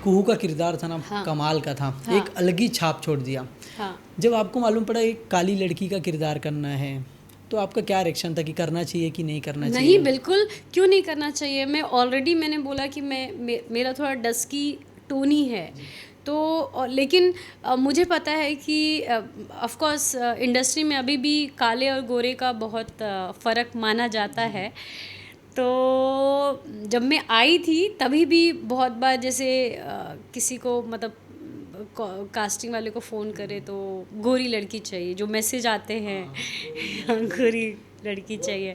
कुहू का किरदार था ना, हाँ। कमाल का था। हाँ। एक अलग ही छाप छोड़ दिया। हाँ। जब आपको मालूम पड़ा एक काली लड़की का किरदार करना है, तो आपका क्या रिएक्शन था कि करना चाहिए कि नहीं करना नहीं, चाहिए? बिल्कुल क्यों नहीं करना चाहिए। मैंने बोला कि मेरा थोड़ा डस्की टोन ही है, तो लेकिन मुझे पता है कि ऑफ कोर्स इंडस्ट्री में अभी भी काले और गोरे का बहुत फ़र्क माना जाता है। तो जब मैं आई थी तभी भी बहुत बार जैसे किसी को मतलब कास्टिंग वाले को फ़ोन करे तो गोरी लड़की चाहिए, जो मैसेज आते हैं गोरी लड़की चाहिए,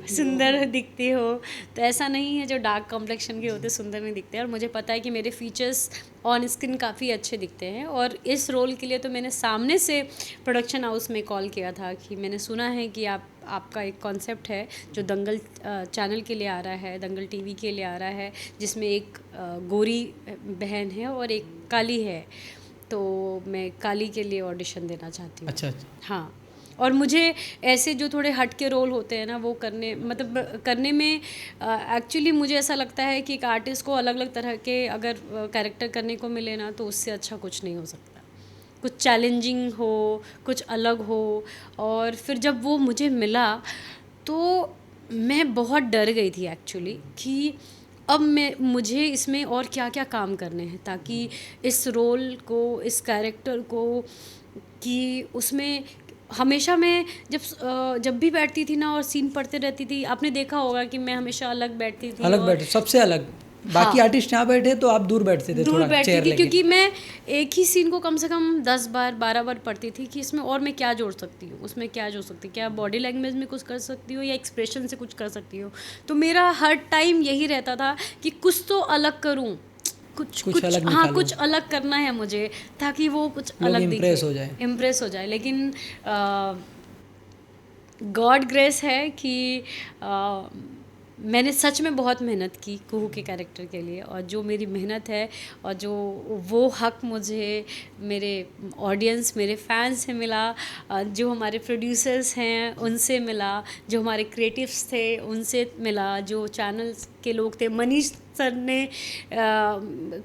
सुंदर दिखती हो। तो ऐसा नहीं है जो डार्क कॉम्प्लेक्शन के होते सुंदर नहीं दिखते हैं, और मुझे पता है कि मेरे फीचर्स ऑन स्क्रीन काफ़ी अच्छे दिखते हैं। और इस रोल के लिए तो मैंने सामने से प्रोडक्शन हाउस में कॉल किया था कि मैंने सुना है कि आपका एक कॉन्सेप्ट है जो दंगल चैनल के लिए आ रहा है, दंगल टीवी के लिए आ रहा है, जिसमें एक गोरी बहन है और एक काली है, तो मैं काली के लिए ऑडिशन देना चाहती हूँ। अच्छा। हाँ, और मुझे ऐसे जो थोड़े हट के रोल होते हैं ना वो करने में एक्चुअली मुझे ऐसा लगता है कि एक आर्टिस्ट को अलग अलग तरह के अगर कैरेक्टर करने को मिले ना, तो उससे अच्छा कुछ नहीं हो सकता। कुछ चैलेंजिंग हो, कुछ अलग हो। और फिर जब वो मुझे मिला तो मैं बहुत डर गई थी एक्चुअली कि अब मुझे इसमें और क्या क्या काम करने हैं ताकि इस रोल को, इस कैरेक्टर को, कि उसमें हमेशा मैं जब भी बैठती थी ना और सीन पढ़ते रहती थी, आपने देखा होगा कि मैं हमेशा अलग बैठती थी अलग और बैठे, सबसे अलग। बाकी हाँ, आर्टिस्ट यहाँ बैठे तो आप दूर बैठते थे, दूर थोड़ा बैठती चेयर थी लेके। क्योंकि मैं एक ही सीन को कम से कम 10 बार 12 बार पढ़ती थी कि इसमें और मैं क्या जोड़ सकती हूँ, उसमें क्या जोड़ सकती हूँ, क्या बॉडी लैंग्वेज में कुछ कर सकती हूँ या एक्सप्रेशन से कुछ कर सकती हूँ। तो मेरा हर टाइम यही रहता था कि कुछ तो अलग करूँ, कुछ अलग हाँ, निकालो, कुछ अलग करना है मुझे ताकि वो कुछ लोग अलग इम्प्रेस दिखे, हो जाए। इम्प्रेस हो जाए। लेकिन गॉड ग्रेस है कि मैंने सच में बहुत मेहनत की कुहू के कैरेक्टर के लिए, और जो मेरी मेहनत है और जो वो हक मुझे मेरे ऑडियंस, मेरे फैंस से मिला, जो हमारे प्रोड्यूसर्स हैं उनसे मिला, जो हमारे क्रिएटिव्स थे उनसे मिला, जो चैनल्स के लोग थे, मनीष सर ने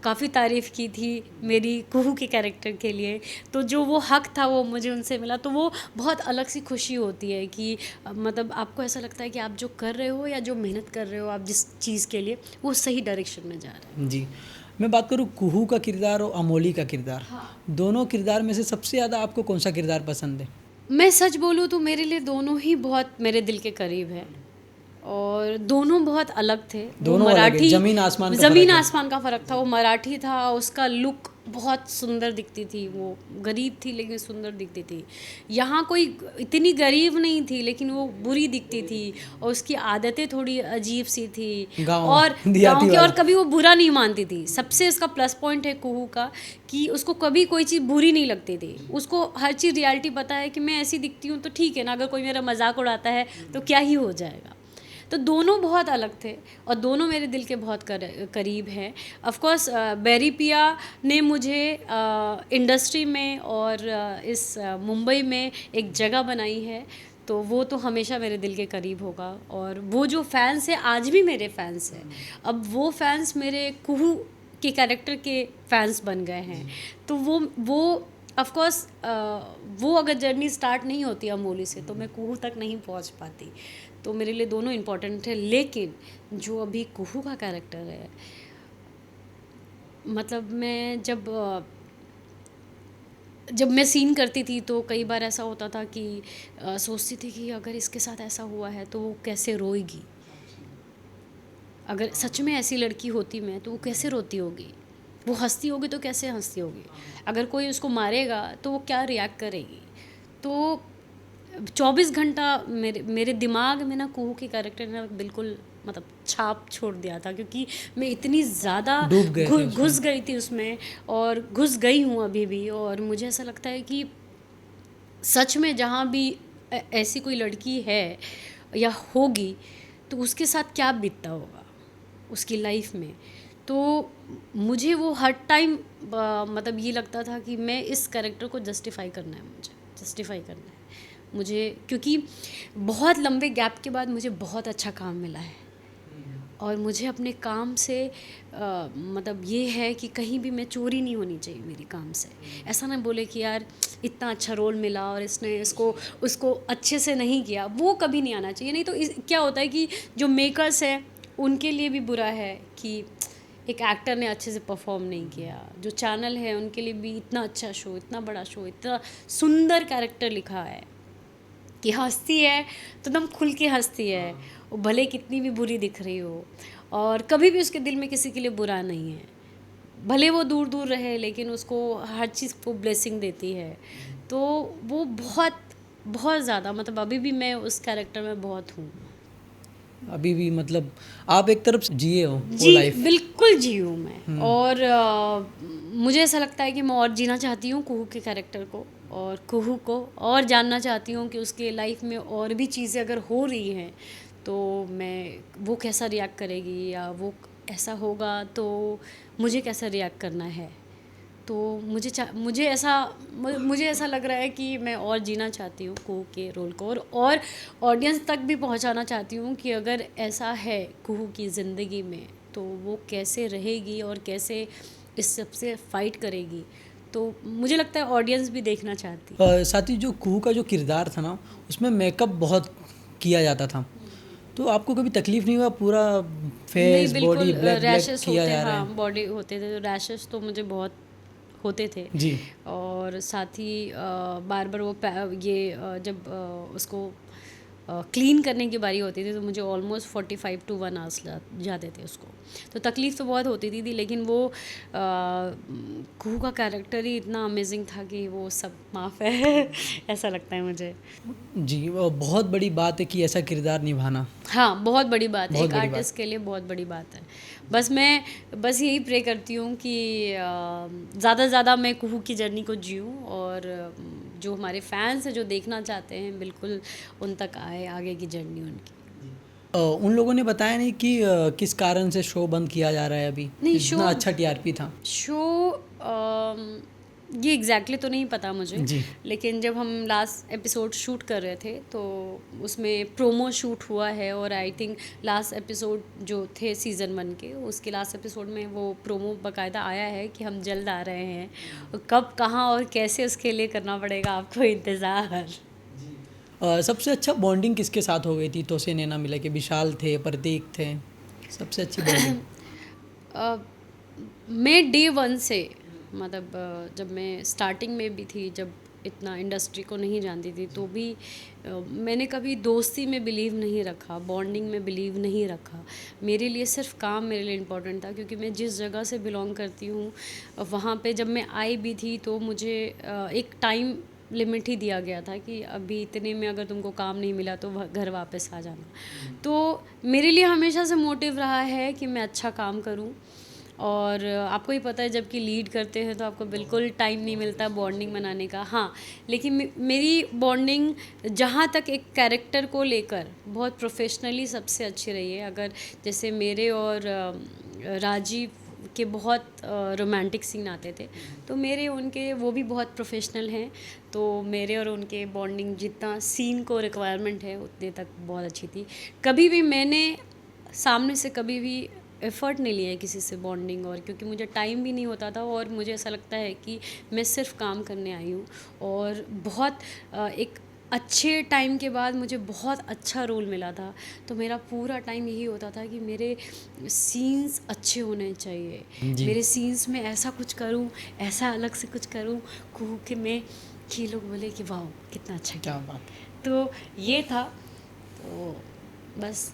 काफ़ी तारीफ़ की थी मेरी कुहू के कैरेक्टर के लिए, तो जो वो हक था वो मुझे उनसे मिला। तो वो बहुत अलग सी खुशी होती है कि मतलब आपको ऐसा लगता है कि आप जो कर रहे हो या जो मेहनत कर रहे हो आप जिस चीज़ के लिए, वो सही डायरेक्शन में जा रहा है। जी, मैं बात करूँ कुहू का किरदार और अमोली का किरदार, हाँ। दोनों किरदार में से सबसे ज़्यादा आपको कौन सा किरदार पसंद है? मैं सच बोलूँ तो मेरे लिए दोनों ही बहुत मेरे दिल के करीब है, और दोनों बहुत अलग थे। वो दोनों अलग है, मराठी, जमीन आसमान का ज़मीन फर्क है। आसमान का फ़र्क था। वो मराठी था, उसका लुक बहुत सुंदर दिखती थी, वो गरीब थी लेकिन सुंदर दिखती थी। यहाँ कोई इतनी गरीब नहीं थी लेकिन वो बुरी दिखती थी, और उसकी आदतें थोड़ी अजीब सी थी, गाँव और गांव देहाती की, और वाला। कभी वो बुरा नहीं मानती थी। सबसे इसका प्लस पॉइंट है कुहू का कि उसको कभी कोई चीज़ बुरी नहीं लगती थी। उसको हर चीज़ रियलिटी पता है कि मैं ऐसी दिखती हूँ तो ठीक है ना, अगर कोई मेरा मजाक उड़ाता है तो क्या ही हो जाएगा। तो दोनों बहुत अलग थे और दोनों मेरे दिल के बहुत करीब हैं। ऑफ कोर्स बैरी पिया ने मुझे इंडस्ट्री में और इस मुंबई में एक जगह बनाई है, तो वो तो हमेशा मेरे दिल के करीब होगा। और वो जो फैंस हैं आज भी मेरे फैंस हैं, अब वो फैंस मेरे कुहू के कैरेक्टर के फैंस बन गए हैं। तो वो ऑफ कोर्स वो अगर जर्नी स्टार्ट नहीं होती अमोली से तो मैं कुहू तक नहीं पहुंच पाती। तो मेरे लिए दोनों इम्पॉर्टेंट है। लेकिन जो अभी कुहू का कैरेक्टर है, मतलब मैं जब मैं सीन करती थी तो कई बार ऐसा होता था कि सोचती थी कि अगर इसके साथ ऐसा हुआ है तो वो कैसे रोएगी, अगर सच में ऐसी लड़की होती मैं तो वो कैसे रोती होगी, वो हंसती होगी तो कैसे हंसती होगी, अगर कोई उसको मारेगा तो वो क्या रिएक्ट करेगी। तो 24 घंटा मेरे दिमाग में ना कुहू के कैरेक्टर ने बिल्कुल मतलब छाप छोड़ दिया था, क्योंकि मैं इतनी ज़्यादा डूब गए थे घुस उसमें। गई थी उसमें, और घुस गई हूँ अभी भी। और मुझे ऐसा लगता है कि सच में जहाँ भी ऐसी कोई लड़की है या होगी तो उसके साथ क्या बीतता होगा उसकी लाइफ में। तो मुझे वो हर टाइम मतलब ये लगता था कि मैं इस कैरेक्टर को जस्टिफाई करना है, मुझे जस्टिफाई करना है मुझे, क्योंकि बहुत लंबे गैप के बाद मुझे बहुत अच्छा काम मिला है और मुझे अपने काम से मतलब ये है कि कहीं भी मैं चोरी नहीं होनी चाहिए मेरी काम से। ऐसा ना बोले कि यार इतना अच्छा रोल मिला और इसने उसको अच्छे से नहीं किया, वो कभी नहीं आना चाहिए। नहीं तो क्या होता है कि जो मेकर्स हैं उनके लिए भी बुरा है कि एक एक्टर ने अच्छे से परफॉर्म नहीं किया। जो चैनल है उनके लिए भी इतना अच्छा शो, इतना बड़ा शो, इतना सुंदर कैरेक्टर लिखा है कि हंसती है तो एकदम खुल के हंसती है, वो भले कितनी भी बुरी दिख रही हो, और कभी भी उसके दिल में किसी के लिए बुरा नहीं है। भले वो दूर दूर रहे लेकिन उसको हर चीज़ को ब्लेसिंग देती है। तो वो बहुत बहुत ज़्यादा, मतलब अभी भी मैं उस कैरेक्टर में बहुत हूँ। अभी भी मतलब आप एक तरफ जिए हो वो जी लाइफ। बिल्कुल जी हूँ मैं। और मुझे ऐसा लगता है कि मैं और जीना चाहती हूँ कुहू के कैरेक्टर को, और कुहू को और जानना चाहती हूँ कि उसके लाइफ में और भी चीज़ें अगर हो रही हैं तो मैं वो कैसा रिएक्ट करेगी, या वो ऐसा होगा तो मुझे कैसा रिएक्ट करना है। तो मुझे ऐसा लग रहा है कि मैं और जीना चाहती हूँ कुहू के रोल को, और ऑडियंस तक भी पहुँचाना चाहती हूँ कि अगर ऐसा है कुहू की ज़िंदगी में तो वो कैसे रहेगी और कैसे इस सब से फाइट करेगी। तो मुझे लगता है ऑडियंस भी देखना चाहती है। साथ ही जो कुहू का जो किरदार था ना, उसमें मेकअप बहुत किया जाता था, तो आपको कभी तकलीफ नहीं हुआ? पूरा नहीं फेस बॉडी बिल्कुल, ब्लैक ब्लैक रैशेस किया होते, जा रहा हाँ है। बॉडी होते थे, तो रैशेस तो मुझे बहुत होते थे। जी। और साथ ही बार बार वो जब उसको क्लीन करने की बारी होती थी तो मुझे ऑलमोस्ट 45 to 1 आवर्स जाते थे उसको। तो तकलीफ़ तो बहुत होती थी लेकिन वो कुहू का कैरेक्टर ही इतना अमेजिंग था कि वो सब माफ़ है ऐसा लगता है मुझे। जी, वो बहुत बड़ी बात है कि ऐसा किरदार निभाना। हाँ बहुत बड़ी बात है, बहुत एक बड़ी बात। आर्टिस्ट के लिए बहुत बड़ी बात है। मैं बस यही प्रे करती हूँ कि ज़्यादा से ज़्यादा मैं कुहू की जर्नी को जीऊँ, और जो हमारे फैंस हैं जो देखना चाहते हैं बिल्कुल उन तक आए आगे की जर्नी उनकी। उन लोगों ने बताया नहीं कि किस कारण से शो बंद किया जा रहा है अभी, नहीं इतना अच्छा टीआरपी था। शो ये एग्जैक्टली तो नहीं पता मुझे, जी। लेकिन जब हम लास्ट एपिसोड शूट कर रहे थे तो उसमें प्रोमो शूट हुआ है, और आई थिंक लास्ट एपिसोड जो थे सीज़न 1 के, उसके लास्ट एपिसोड में वो प्रोमो बाकायदा आया है कि हम जल्द आ रहे हैं, और कब कहाँ और कैसे उसके लिए करना पड़ेगा आपको इंतज़ार। सबसे अच्छा बॉन्डिंग किसके साथ हो गई थी? तोसे नैना मिला के विशाल थे, प्रतीक थे, सबसे अच्छी बॉन्डिंग? मैं डे 1 से, मतलब जब मैं स्टार्टिंग में भी थी, जब इतना इंडस्ट्री को नहीं जानती थी तो भी मैंने कभी दोस्ती में बिलीव नहीं रखा, बॉन्डिंग में बिलीव नहीं रखा। मेरे लिए सिर्फ काम मेरे लिए इम्पोर्टेंट था, क्योंकि मैं जिस जगह से बिलोंग करती हूँ वहाँ पे जब मैं आई भी थी तो मुझे एक टाइम लिमिट ही दिया गया था कि अभी इतने में अगर तुमको काम नहीं मिला तो घर वापस आ जाना। तो मेरे लिए हमेशा से मोटिव रहा है कि मैं अच्छा काम करूं, और आपको ही पता है जब कि लीड करते हैं तो आपको बिल्कुल टाइम नहीं मिलता बॉन्डिंग बनाने का। हाँ, लेकिन मेरी बॉन्डिंग जहाँ तक एक कैरेक्टर को लेकर बहुत प्रोफेशनली सबसे अच्छी रही है। अगर जैसे मेरे और राजीव के बहुत रोमांटिक सीन आते थे तो मेरे उनके वो भी बहुत प्रोफेशनल हैं, तो मेरे और उनके बॉन्डिंग जितना सीन को रिक्वायरमेंट है उतने तक बहुत अच्छी थी। कभी भी मैंने सामने से कभी भी एफ़र्ट नहीं लिया है किसी से बॉन्डिंग, और क्योंकि मुझे टाइम भी नहीं होता था, और मुझे ऐसा लगता है कि मैं सिर्फ काम करने आई हूँ, और बहुत एक अच्छे टाइम के बाद मुझे बहुत अच्छा रोल मिला था, तो मेरा पूरा टाइम यही होता था कि मेरे सीन्स अच्छे होने चाहिए, जी। मेरे सीन्स में ऐसा कुछ करूं, ऐसा अलग से कुछ करूं कुहू के में कि लोग बोले कि वाह कितना अच्छा क्या किया। बात है। तो ये था, तो बस